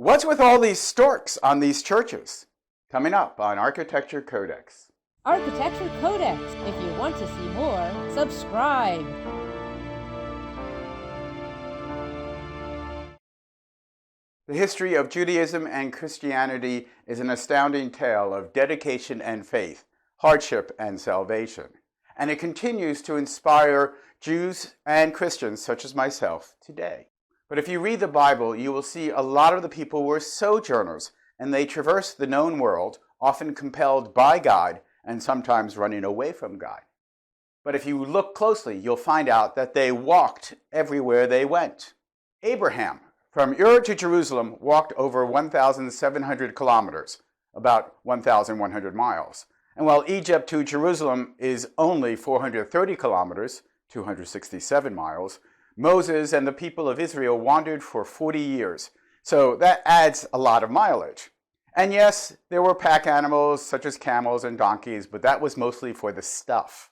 What's with all these storks on these churches? Coming up on Architecture CodeX. Architecture CodeX. If you want to see more, subscribe. The history of Judaism and Christianity is an astounding tale of dedication and faith, hardship and salvation. And it continues to inspire Jews and Christians such as myself today. But if you read the Bible, you will see a lot of the people were sojourners, and they traversed the known world, often compelled by God and sometimes running away from God. But if you look closely, you'll find out that they walked everywhere they went. Abraham, from Ur to Jerusalem, walked over 1,700 kilometers, about 1,100 miles. And while Egypt to Jerusalem is only 430 kilometers, 267 miles, Moses and the people of Israel wandered for 40 years. So that adds a lot of mileage. And yes, there were pack animals such as camels and donkeys, but that was mostly for the stuff.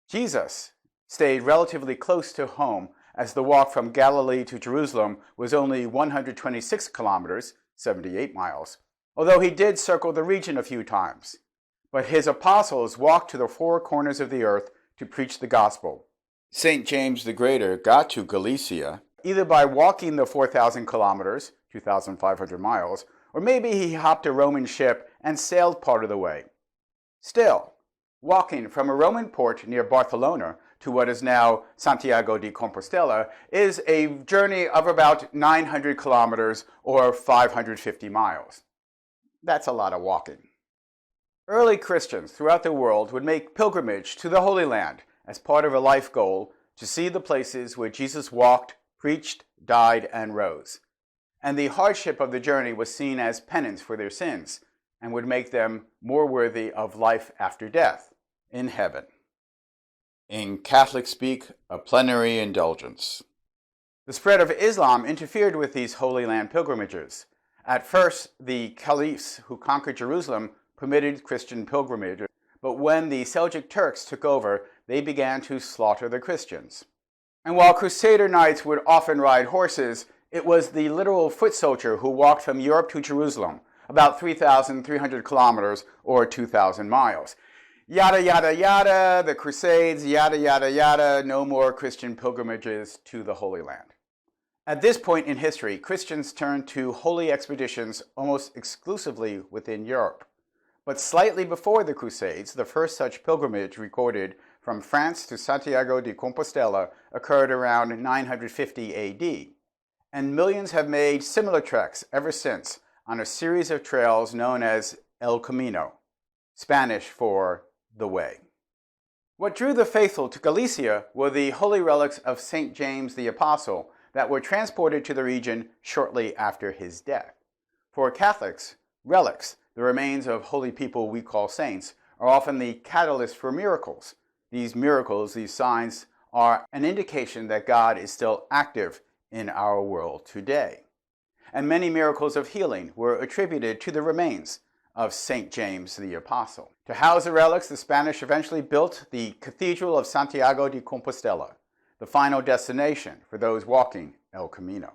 Jesus stayed relatively close to home, as the walk from Galilee to Jerusalem was only 126 kilometers, 78 miles, although he did circle the region a few times. But his apostles walked to the four corners of the earth to preach the gospel. St. James the Greater got to Galicia either by walking the 4,000 kilometers, 2,500 miles, or maybe he hopped a Roman ship and sailed part of the way. Still, walking from a Roman port near Barcelona to what is now Santiago de Compostela is a journey of about 900 kilometers or 550 miles. That's a lot of walking. Early Christians throughout the world would make pilgrimage to the Holy Land as part of a life goal to see the places where Jesus walked, preached, died, and rose. And the hardship of the journey was seen as penance for their sins and would make them more worthy of life after death in heaven. In Catholic speak, a plenary indulgence. The spread of Islam interfered with these Holy Land pilgrimages. At first, the caliphs who conquered Jerusalem permitted Christian pilgrimage, but when the Seljuk Turks took over, they began to slaughter the Christians. And while Crusader knights would often ride horses, it was the literal foot soldier who walked from Europe to Jerusalem, about 3,300 kilometers or 2,000 miles. Yada, yada, yada, the Crusades, yada, yada, yada, no more Christian pilgrimages to the Holy Land. At this point in history, Christians turned to holy expeditions almost exclusively within Europe. But slightly before the Crusades, the first such pilgrimage recorded from France to Santiago de Compostela occurred around 950 AD. And millions have made similar treks ever since on a series of trails known as El Camino, Spanish for the way. What drew the faithful to Galicia were the holy relics of St. James the Apostle that were transported to the region shortly after his death. For Catholics, relics, the remains of holy people we call saints, are often the catalyst for miracles. These miracles, these signs, are an indication that God is still active in our world today. And many miracles of healing were attributed to the remains of St. James the Apostle. To house the relics, the Spanish eventually built the Cathedral of Santiago de Compostela, the final destination for those walking El Camino.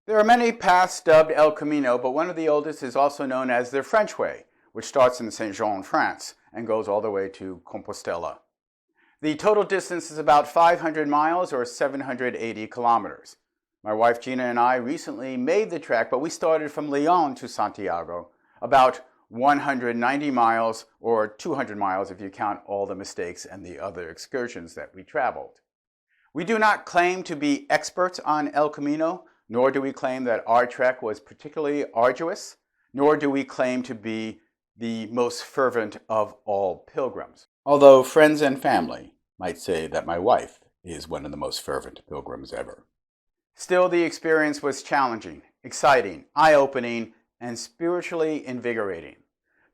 There are many paths dubbed El Camino, but one of the oldest is also known as the French Way, which starts in Saint-Jean, France, and goes all the way to Compostela. The total distance is about 500 miles or 780 kilometers. My wife Gina and I recently made the trek, but we started from Lyon to Santiago, about 190 miles or 200 miles if you count all the mistakes and the other excursions that we traveled. We do not claim to be experts on El Camino, nor do we claim that our trek was particularly arduous, nor do we claim to be the most fervent of all pilgrims. Although friends and family might say that my wife is one of the most fervent pilgrims ever. Still, the experience was challenging, exciting, eye-opening, and spiritually invigorating.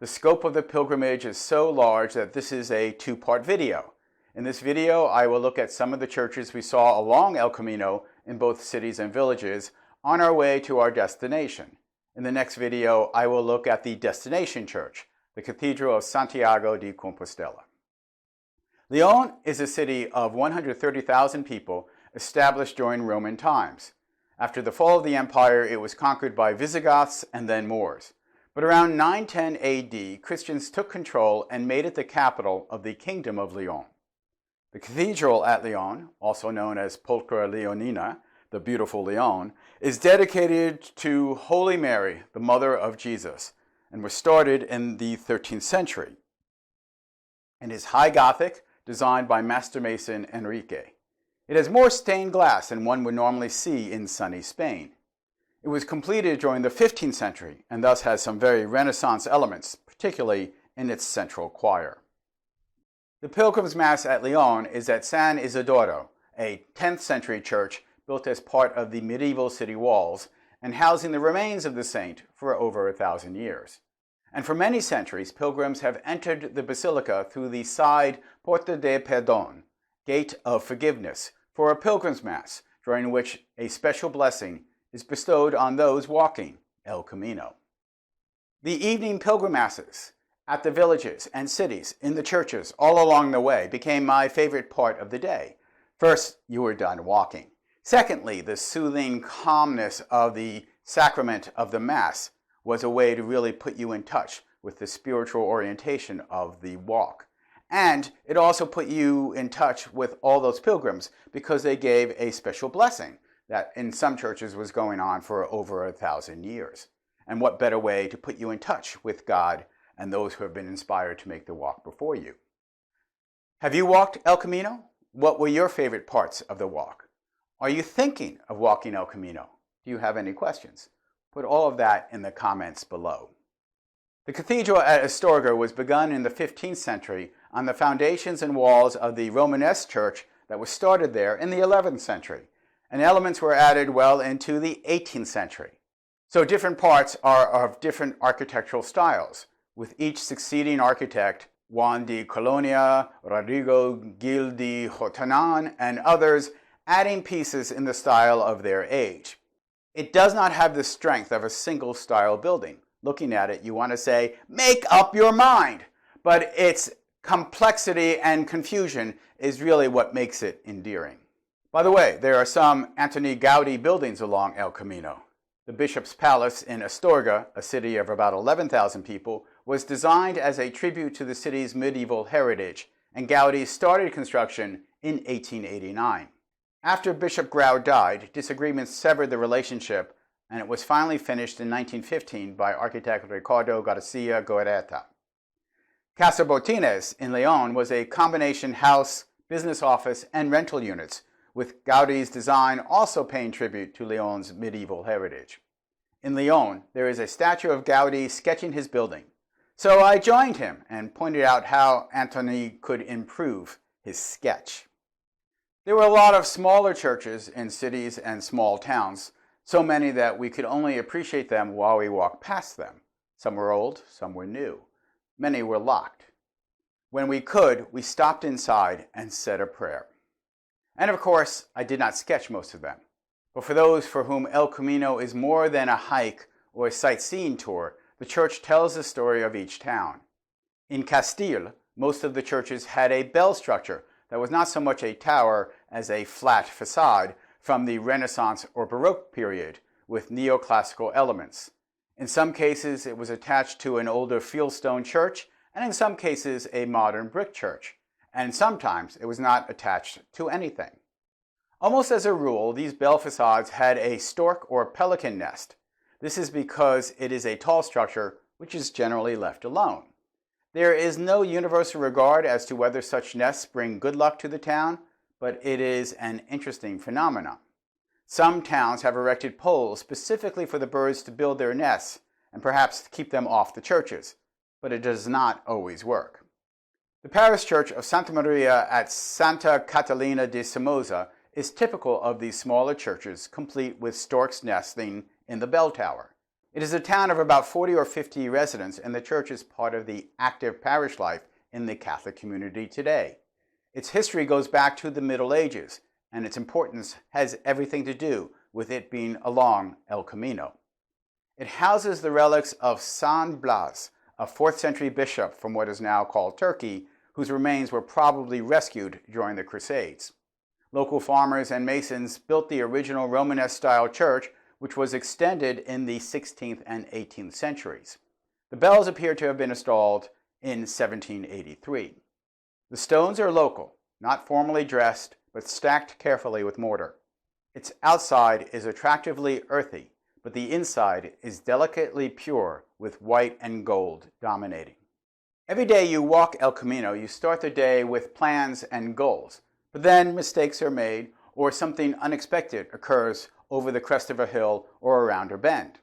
The scope of the pilgrimage is so large that this is a two-part video. In this video, I will look at some of the churches we saw along El Camino in both cities and villages on our way to our destination. In the next video, I will look at the destination church, the Cathedral of Santiago de Compostela. Lyon is a city of 130,000 people established during Roman times. After the fall of the empire, it was conquered by Visigoths and then Moors. But around 910 AD, Christians took control and made it the capital of the Kingdom of Leon. The cathedral at Leon, also known as Pulchra Leonina, the beautiful Leon, is dedicated to Holy Mary, the mother of Jesus, and was started in the 13th century, and is high Gothic, designed by master mason Enrique. It has more stained glass than one would normally see in sunny Spain. It was completed during the 15th century and thus has some very Renaissance elements, particularly in its central choir. The Pilgrim's Mass at Leon is at San Isidoro, a 10th century church built as part of the medieval city walls and housing the remains of the saint for over 1,000 years. And for many centuries, pilgrims have entered the basilica through the side Porta de Perdón, Gate of Forgiveness, for a pilgrim's mass, during which a special blessing is bestowed on those walking El Camino. The evening pilgrim masses at the villages and cities, in the churches, all along the way, became my favorite part of the day. First, you were done walking. Secondly, the soothing calmness of the sacrament of the Mass was a way to really put you in touch with the spiritual orientation of the walk. And it also put you in touch with all those pilgrims because they gave a special blessing that in some churches was going on for over 1,000 years. And what better way to put you in touch with God and those who have been inspired to make the walk before you. Have you walked El Camino? What were your favorite parts of the walk? Are you thinking of walking El Camino? Do you have any questions? Put all of that in the comments below. The cathedral at Astorga was begun in the 15th century on the foundations and walls of the Romanesque church that was started there in the 11th century, and elements were added well into the 18th century. So different parts are of different architectural styles, with each succeeding architect, Juan de Colonia, Rodrigo Gil de Jotanan, and others, adding pieces in the style of their age. It does not have the strength of a single style building. Looking at it, you want to say, make up your mind. But its complexity and confusion is really what makes it endearing. By the way, there are some Antoni Gaudi buildings along El Camino. The Bishop's Palace in Astorga, a city of about 11,000 people, was designed as a tribute to the city's medieval heritage, and Gaudi started construction in 1889. After Bishop Grau died, disagreements severed the relationship, and it was finally finished in 1915 by architect Ricardo Garcia Goereta. Casa Botines in Leon was a combination house, business office, and rental units, with Gaudi's design also paying tribute to Leon's medieval heritage. In Leon, there is a statue of Gaudi sketching his building. So I joined him and pointed out how Antoni could improve his sketch. There were a lot of smaller churches in cities and small towns, so many that we could only appreciate them while we walked past them. Some were old, some were new. Many were locked. When we could, we stopped inside and said a prayer. And of course, I did not sketch most of them. But for those for whom El Camino is more than a hike or a sightseeing tour, the church tells the story of each town. In Castile, most of the churches had a bell structure that was not so much a tower as a flat facade from the Renaissance or Baroque period with neoclassical elements. In some cases, it was attached to an older fieldstone church, and in some cases, a modern brick church. And sometimes it was not attached to anything. Almost as a rule, these bell facades had a stork or pelican nest. This is because it is a tall structure which is generally left alone. There is no universal regard as to whether such nests bring good luck to the town, but it is an interesting phenomenon. Some towns have erected poles specifically for the birds to build their nests and perhaps to keep them off the churches, but it does not always work. The parish church of Santa Maria at Santa Catalina de Somoza is typical of these smaller churches, complete with storks nesting in the bell tower. It is a town of about 40 or 50 residents, and the church is part of the active parish life in the Catholic community today. Its history goes back to the Middle Ages, and its importance has everything to do with it being along El Camino. It houses the relics of San Blas, a 4th century bishop from what is now called Turkey, whose remains were probably rescued during the Crusades. Local farmers and masons built the original Romanesque-style church, which was extended in the 16th and 18th centuries. The bells appear to have been installed in 1783. The stones are local, not formally dressed, but stacked carefully with mortar. Its outside is attractively earthy, but the inside is delicately pure with white and gold dominating. Every day you walk El Camino, you start the day with plans and goals, but then mistakes are made or something unexpected occurs over the crest of a hill or around a bend.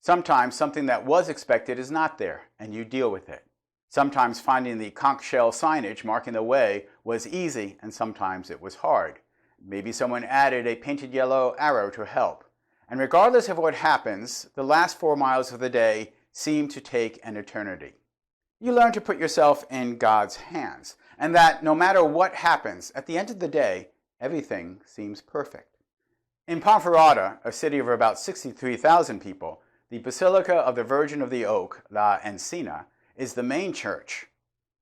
Sometimes something that was expected is not there, and you deal with it. Sometimes finding the conch shell signage marking the way was easy, and sometimes it was hard. Maybe someone added a painted yellow arrow to help. And regardless of what happens, the last 4 miles of the day seem to take an eternity. You learn to put yourself in God's hands, and that no matter what happens, at the end of the day, everything seems perfect. In Ponferrada, a city of about 63,000 people, the Basilica of the Virgin of the Oak, La Encina, is the main church.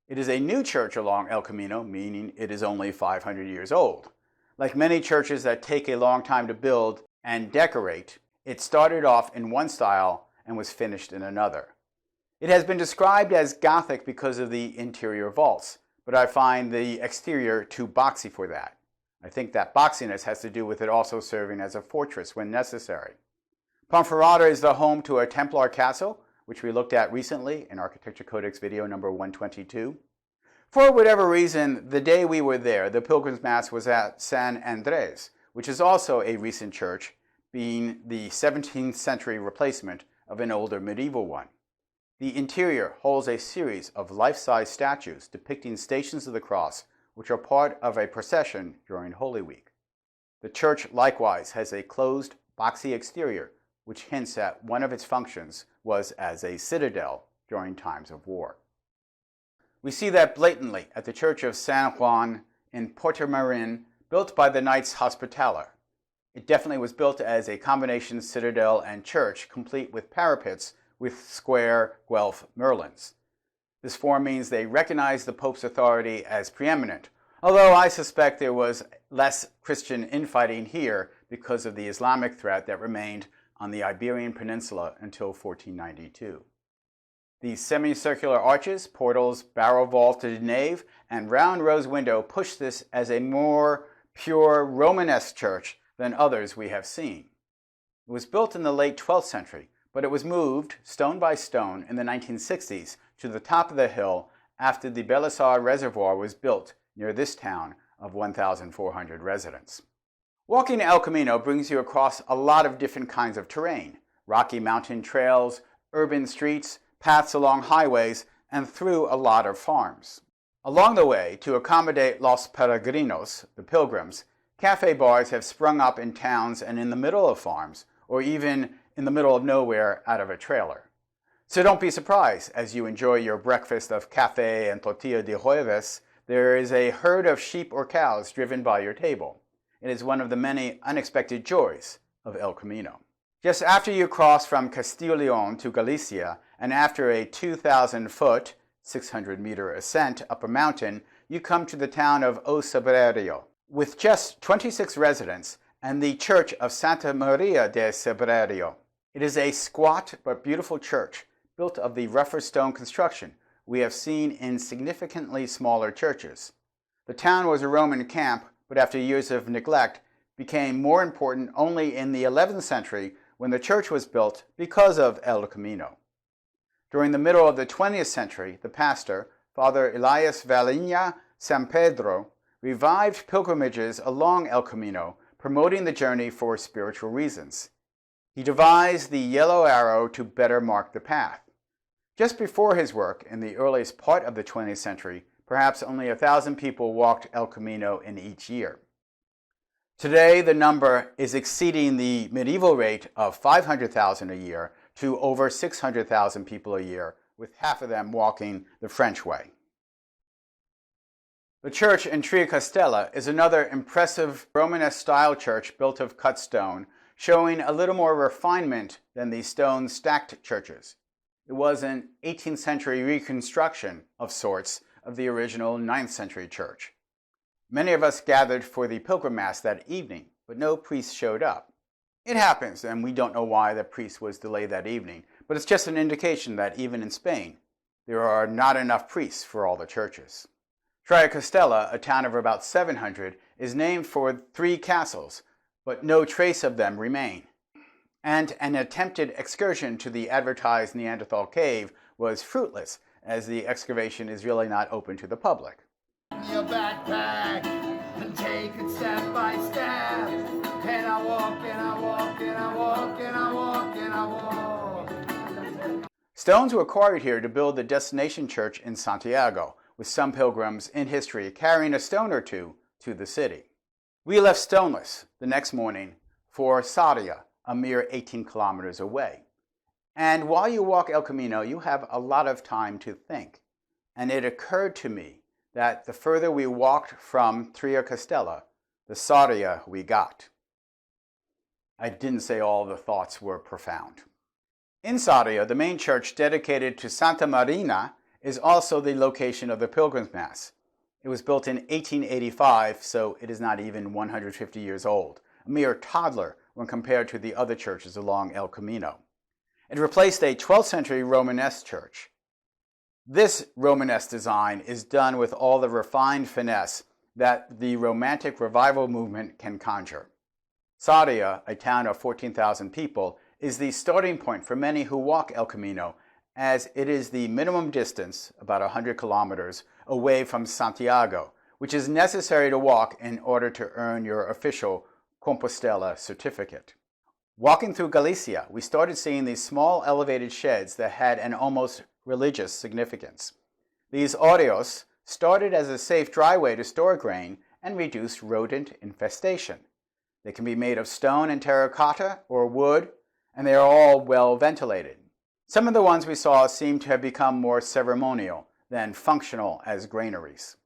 It is a new church along El Camino, meaning it is only 500 years old. Like many churches that take a long time to build and decorate, it started off in one style and was finished in another. It has been described as Gothic because of the interior vaults, but I find the exterior too boxy for that. I think that boxiness has to do with it also serving as a fortress when necessary. Ponferrada is the home to a Templar castle, which we looked at recently in Architecture Codex video number 122. For whatever reason, the day we were there, the Pilgrim's Mass was at San Andres, which is also a recent church, being the 17th century replacement of an older medieval one. The interior holds a series of life-size statues depicting Stations of the Cross, which are part of a procession during Holy Week. The church likewise has a closed, boxy exterior, which hints at one of its functions was as a citadel during times of war. We see that blatantly at the Church of San Juan in Portamarin, built by the Knights Hospitaller. It definitely was built as a combination citadel and church, complete with parapets with square Guelph merlins. This form means they recognized the Pope's authority as preeminent, although I suspect there was less Christian infighting here because of the Islamic threat that remained on the Iberian Peninsula until 1492. These semicircular arches, portals, barrel-vaulted nave, and round rose window push this as a more pure Romanesque church than others we have seen. It was built in the late 12th century, but it was moved, stone by stone, in the 1960s to the top of the hill after the Belisar Reservoir was built near this town of 1,400 residents. Walking El Camino brings you across a lot of different kinds of terrain: rocky mountain trails, urban streets, paths along highways, and through a lot of farms. Along the way, to accommodate Los Peregrinos, the pilgrims, cafe bars have sprung up in towns and in the middle of farms, or even in the middle of nowhere out of a trailer. So don't be surprised, as you enjoy your breakfast of café and tortilla de jueves, there is a herd of sheep or cows driven by your table. It is one of the many unexpected joys of El Camino. Just after you cross from Castile to Galicia, and after a 2,000-foot, 600-meter ascent up a mountain, you come to the town of O Sabrerio. With just 26 residents and the Church of Santa Maria de Sabrerio. It is a squat but beautiful church, built of the rougher stone construction we have seen in significantly smaller churches. The town was a Roman camp, but after years of neglect, became more important only in the 11th century when the church was built because of El Camino. During the middle of the 20th century, the pastor, Father Elias Valina San Pedro, revived pilgrimages along El Camino, promoting the journey for spiritual reasons. He devised the yellow arrow to better mark the path. Just before his work, in the earliest part of the 20th century, perhaps only 1,000 people walked El Camino in each year. Today, the number is exceeding the medieval rate of 500,000 a year to over 600,000 people a year, with half of them walking the French way. The church in Compostela is another impressive Romanesque-style church built of cut stone, showing a little more refinement than the stone-stacked churches. It was an 18th century reconstruction of sorts of the original 9th century church. Many of us gathered for the pilgrim mass that evening, but no priest showed up. It happens, and we don't know why the priest was delayed that evening, but it's just an indication that even in Spain, there are not enough priests for all the churches. Compostela, a town of about 700, is named for 3 castles, but no trace of them remain. And an attempted excursion to the advertised Neanderthal cave was fruitless, as the excavation is really not open to the public. Your backpack and take it step by step. And I walk, and I walk, and I walk, and I walk, and I walk. Stones were quarried here to build the destination church in Santiago, with some pilgrims in history carrying a stone or two to the city. We left stoneless the next morning for Sarria, a mere 18 kilometers away. And while you walk El Camino, you have a lot of time to think. And it occurred to me that the further we walked from Compostela, the Sarria we got. I didn't say all the thoughts were profound. In Sarria, the main church dedicated to Santa Marina is also the location of the Pilgrim's Mass. It was built in 1885, so it is not even 150 years old, a mere toddler when compared to the other churches along El Camino. It replaced a 12th century Romanesque church. This Romanesque design is done with all the refined finesse that the Romantic Revival movement can conjure. Sarria, a town of 14,000 people, is the starting point for many who walk El Camino, as it is the minimum distance, about 100 kilometers, away from Santiago, which is necessary to walk in order to earn your official Compostela certificate. Walking through Galicia, we started seeing these small elevated sheds that had an almost religious significance. These arroyos started as a safe dry way to store grain and reduce rodent infestation. They can be made of stone and terracotta or wood, and they are all well ventilated. Some of the ones we saw seem to have become more ceremonial than functional as granaries.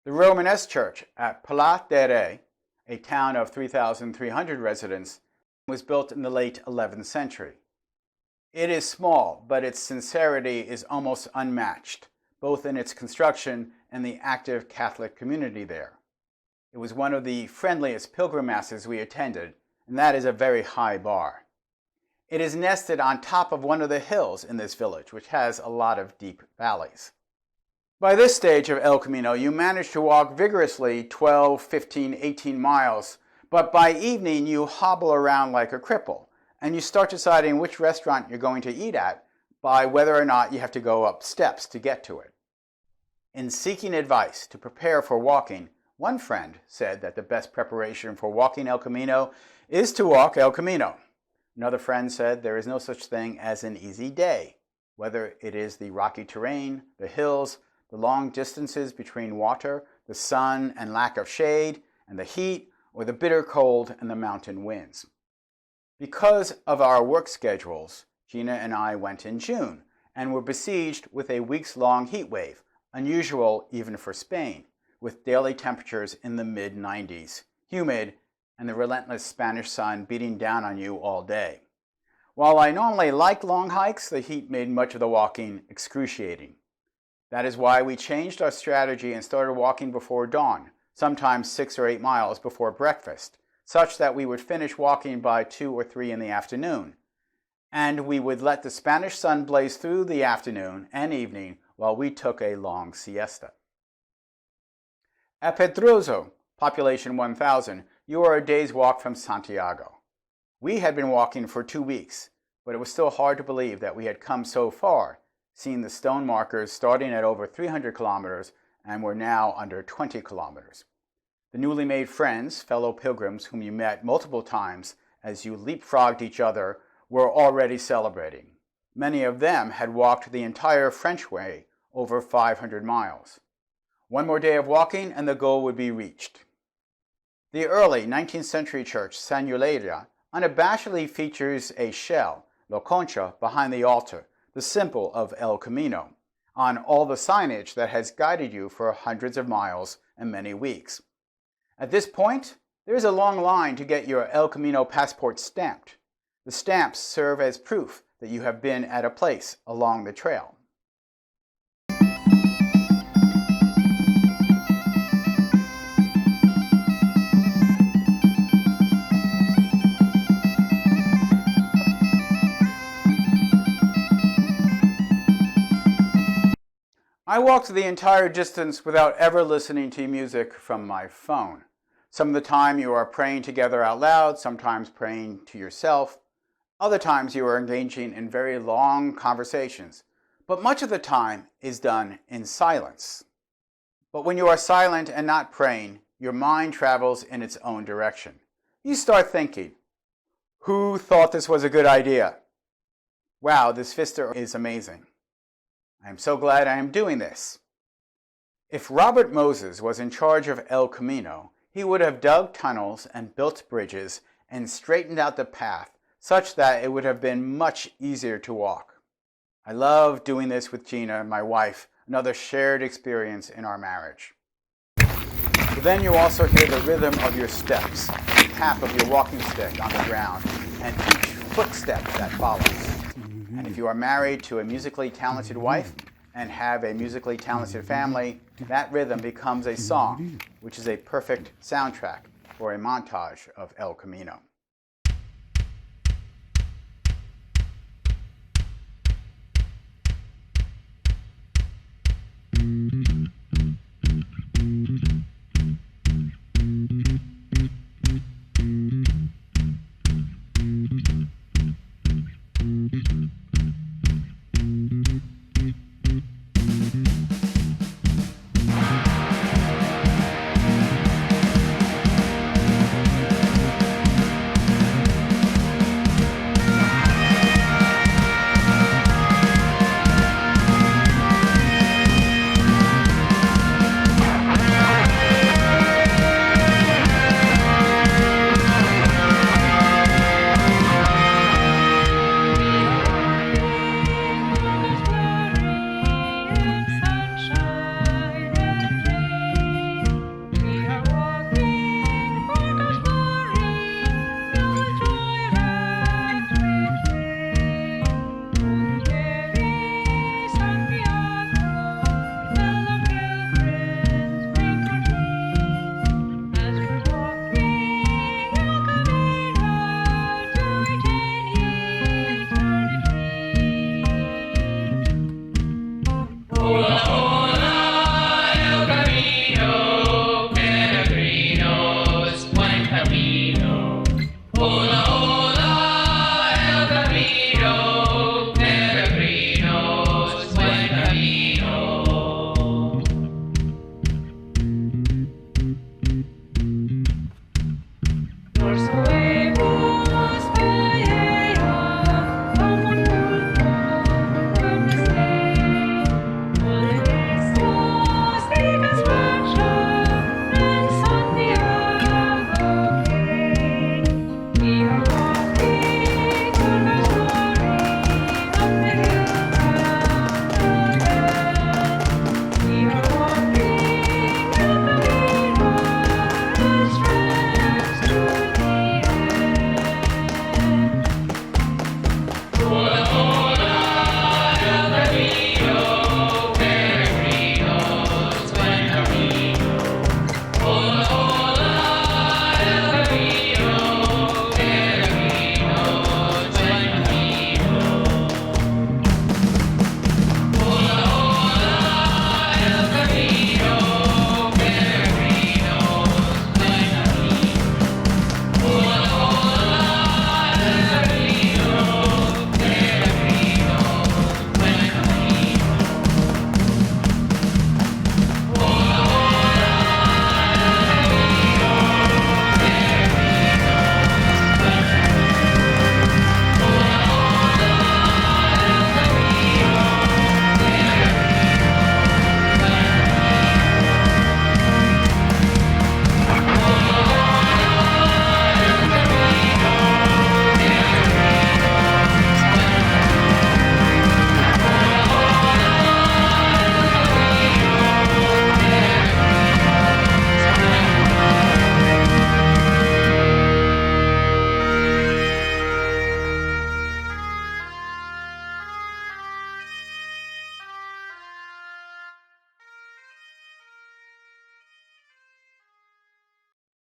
The Romanesque church at Pla de Rey, a town of 3,300 residents, was built in the late 11th century. It is small, but its sincerity is almost unmatched, both in its construction and the active Catholic community there. It was one of the friendliest pilgrim masses we attended, and that is a very high bar. It is nested on top of one of the hills in this village, which has a lot of deep valleys. By this stage of El Camino, you manage to walk vigorously 12, 15, 18 miles, but by evening you hobble around like a cripple, and you start deciding which restaurant you're going to eat at by whether or not you have to go up steps to get to it. In seeking advice to prepare for walking, one friend said that the best preparation for walking El Camino is to walk El Camino. Another friend said there is no such thing as an easy day, whether it is the rocky terrain, the hills, the long distances between water, the sun and lack of shade, and the heat, or the bitter cold and the mountain winds. Because of our work schedules, Gina and I went in June and were besieged with a weeks-long heat wave, unusual even for Spain, with daily temperatures in the mid-90s, humid, and the relentless Spanish sun beating down on you all day. While I normally like long hikes, the heat made much of the walking excruciating. That is why we changed our strategy and started walking before dawn, sometimes 6 or 8 miles before breakfast, such that we would finish walking by 2 or 3 in the afternoon. And we would let the Spanish sun blaze through the afternoon and evening while we took a long siesta. At Pedroso, population 1,000, you are a day's walk from Santiago. We had been walking for 2 weeks, but it was still hard to believe that we had come so far, seeing the stone markers starting at over 300 kilometers and were now under 20 kilometers. The newly made friends, fellow pilgrims whom you met multiple times as you leapfrogged each other, were already celebrating. Many of them had walked the entire French way, over 500 miles. One more day of walking and the goal would be reached. The early 19th century church, San Eulalia, unabashedly features a shell, La Concha, behind the altar, the symbol of El Camino, on all the signage that has guided you for hundreds of miles and many weeks. At this point, there is a long line to get your El Camino passport stamped. The stamps serve as proof that you have been at a place along the trail. I walked the entire distance without ever listening to music from my phone. Some of the time you are praying together out loud, sometimes praying to yourself. Other times you are engaging in very long conversations, but much of the time is done in silence. But when you are silent and not praying, your mind travels in its own direction. You start thinking, who thought this was a good idea? Wow, this vista is amazing. I am so glad I am doing this. If Robert Moses was in charge of El Camino, he would have dug tunnels and built bridges and straightened out the path such that it would have been much easier to walk. I love doing this with Gina, my wife, another shared experience in our marriage. But then you also hear the rhythm of your steps, the tap of your walking stick on the ground, and each footstep that follows. And if you are married to a musically talented wife and have a musically talented family, that rhythm becomes a song, which is a perfect soundtrack for a montage of El Camino.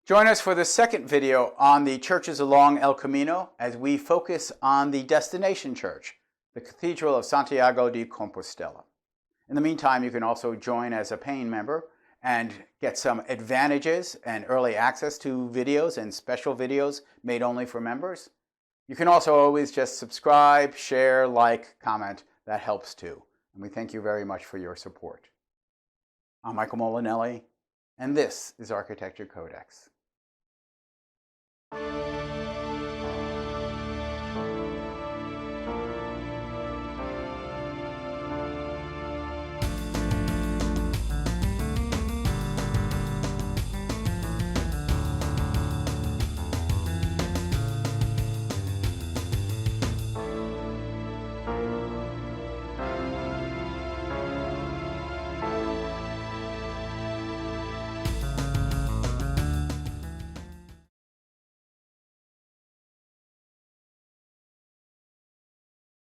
Join us for the second video on the churches along El Camino as we focus on the destination church, the Cathedral of Santiago de Compostela. In the meantime, you can also join as a paying member and get some advantages and early access to videos and special videos made only for members. You can also always just subscribe, share, like, comment. That helps too. And we thank you very much for your support. I'm Michael Molinelli, and this is Architecture Codex.